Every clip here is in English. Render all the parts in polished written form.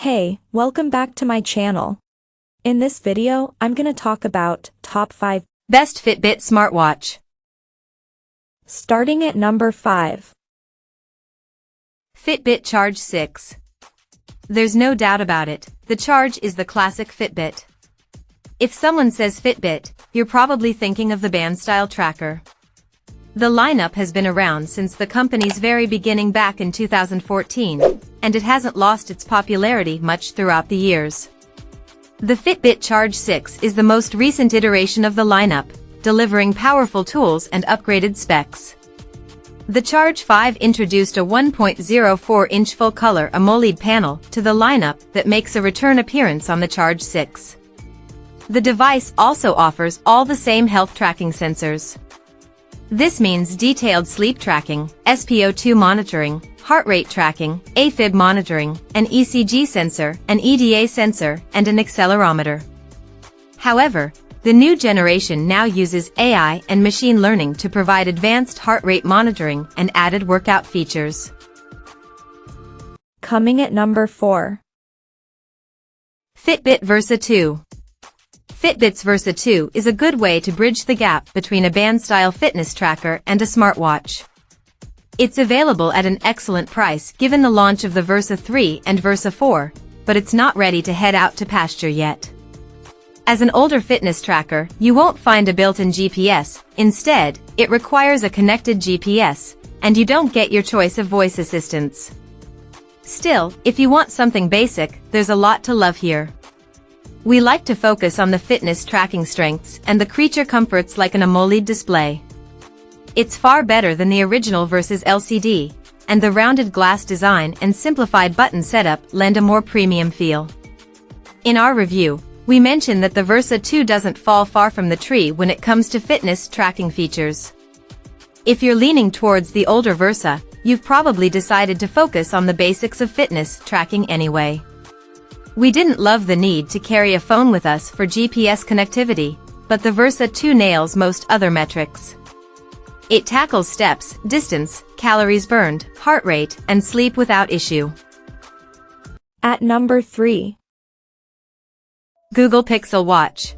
Hey, welcome back to my channel. In this video, I'm gonna talk about top 5 best Fitbit Smartwatch. Starting at number 5. Fitbit Charge 6. There's no doubt about it, the Charge is the classic Fitbit. If someone says Fitbit, you're probably thinking of the band-style tracker. The lineup has been around since the company's very beginning back in 2014, and it hasn't lost its popularity much throughout the years. The Fitbit Charge 6 is the most recent iteration of the lineup, delivering powerful tools and upgraded specs. The Charge 5 introduced a 1.04-inch full-color AMOLED panel to the lineup that makes a return appearance on the Charge 6. The device also offers all the same health tracking sensors. This means detailed sleep tracking, SpO2 monitoring, heart rate tracking, AFib monitoring, an ECG sensor, an EDA sensor, and an accelerometer. However, the new generation now uses AI and machine learning to provide advanced heart rate monitoring and added workout features. Coming at number 4. Fitbit Versa 2. Fitbit's Versa 2 is a good way to bridge the gap between a band-style fitness tracker and a smartwatch. It's available at an excellent price given the launch of the Versa 3 and Versa 4, but it's not ready to head out to pasture yet. As an older fitness tracker, you won't find a built-in GPS. Instead, it requires a connected GPS, and you don't get your choice of voice assistants. Still, if you want something basic, there's a lot to love here. We like to focus on the fitness tracking strengths and the creature comforts like an AMOLED display. It's far better than the original Versa's LCD, and the rounded glass design and simplified button setup lend a more premium feel. In our review, we mentioned that the Versa 2 doesn't fall far from the tree when it comes to fitness tracking features. If you're leaning towards the older Versa, you've probably decided to focus on the basics of fitness tracking anyway. We didn't love the need to carry a phone with us for GPS connectivity, but the Versa 2 nails most other metrics. It tackles steps, distance, calories burned, heart rate, and sleep without issue. At number 3. Google Pixel Watch.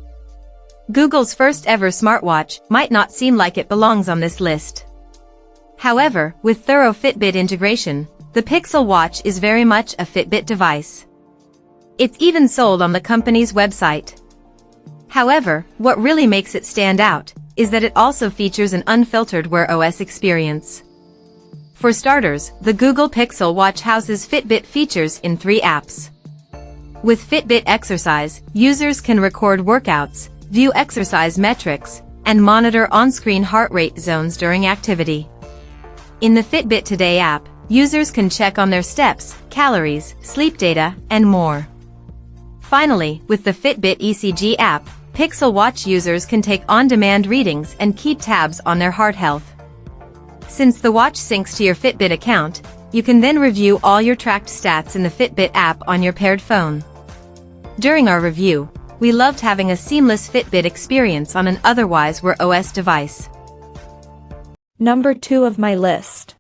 Google's first ever smartwatch might not seem like it belongs on this list. However, with thorough Fitbit integration, the Pixel Watch is very much a Fitbit device. It's even sold on the company's website. However, what really makes it stand out is that it also features an unfiltered Wear OS experience. For starters, the Google Pixel Watch houses Fitbit features in 3 apps. With Fitbit Exercise, users can record workouts, view exercise metrics, and monitor on-screen heart rate zones during activity. In the Fitbit Today app, users can check on their steps, calories, sleep data, and more. Finally, with the Fitbit ECG app, Pixel Watch users can take on-demand readings and keep tabs on their heart health. Since the watch syncs to your Fitbit account, you can then review all your tracked stats in the Fitbit app on your paired phone. During our review, we loved having a seamless Fitbit experience on an otherwise Wear OS device. Number 2 of my list.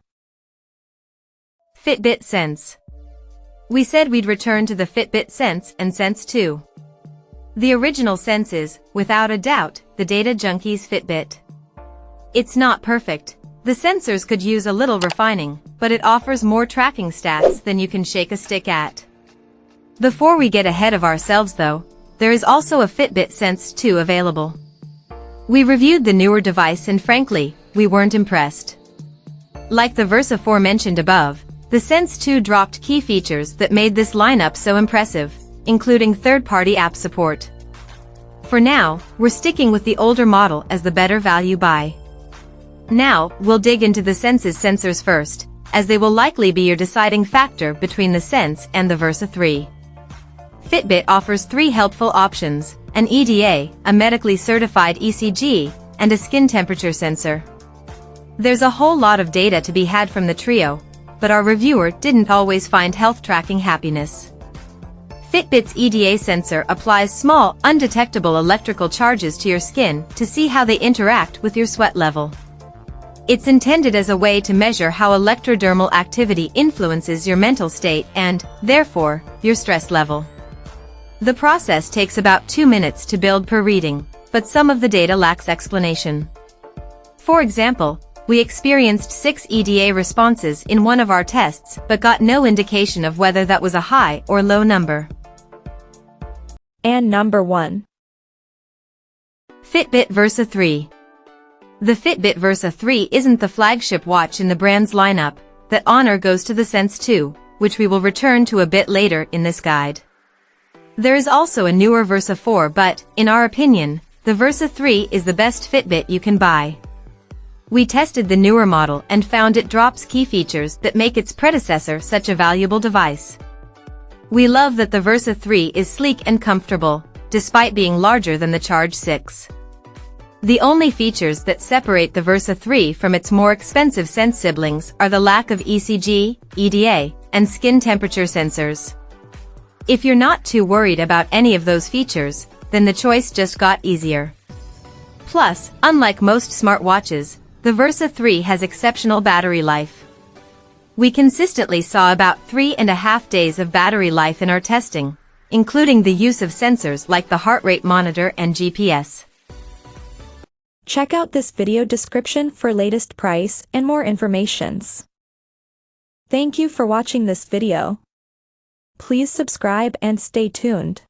Fitbit Sense. We said we'd return to the Fitbit Sense and Sense 2. The original Sense is, without a doubt, the data junkie's Fitbit. It's not perfect. The sensors could use a little refining, but it offers more tracking stats than you can shake a stick at. Before we get ahead of ourselves though, there is also a Fitbit Sense 2 available. We reviewed the newer device and frankly, we weren't impressed. Like the Versa 4 mentioned above, the Sense 2 dropped key features that made this lineup so impressive, including third-party app support. For now, we're sticking with the older model as the better value buy. Now, we'll dig into the Sense's sensors first, as they will likely be your deciding factor between the Sense and the Versa 3. Fitbit offers 3 helpful options: an EDA, a medically certified ECG, and a skin temperature sensor. There's a whole lot of data to be had from the trio, but our reviewer didn't always find health tracking happiness. Fitbit's EDA sensor applies small, undetectable electrical charges to your skin to see how they interact with your sweat level. It's intended as a way to measure how electrodermal activity influences your mental state and, therefore, your stress level. The process takes about 2 minutes to build per reading, but some of the data lacks explanation. For example, we experienced 6 EDA responses in one of our tests but got no indication of whether that was a high or low number. And number 1. Fitbit Versa 3. The Fitbit Versa 3 isn't the flagship watch in the brand's lineup. That honor goes to the Sense 2, which we will return to a bit later in this guide. There is also a newer Versa 4 but, in our opinion, the Versa 3 is the best Fitbit you can buy. We tested the newer model and found it drops key features that make its predecessor such a valuable device. We love that the Versa 3 is sleek and comfortable, despite being larger than the Charge 6. The only features that separate the Versa 3 from its more expensive Sense siblings are the lack of ECG, EDA, and skin temperature sensors. If you're not too worried about any of those features, then the choice just got easier. Plus, unlike most smartwatches, the Versa 3 has exceptional battery life. We consistently saw about 3.5 days of battery life in our testing, including the use of sensors like the heart rate monitor and GPS. Check out this video description for latest price and more informations. Thank you for watching this video. Please subscribe and stay tuned.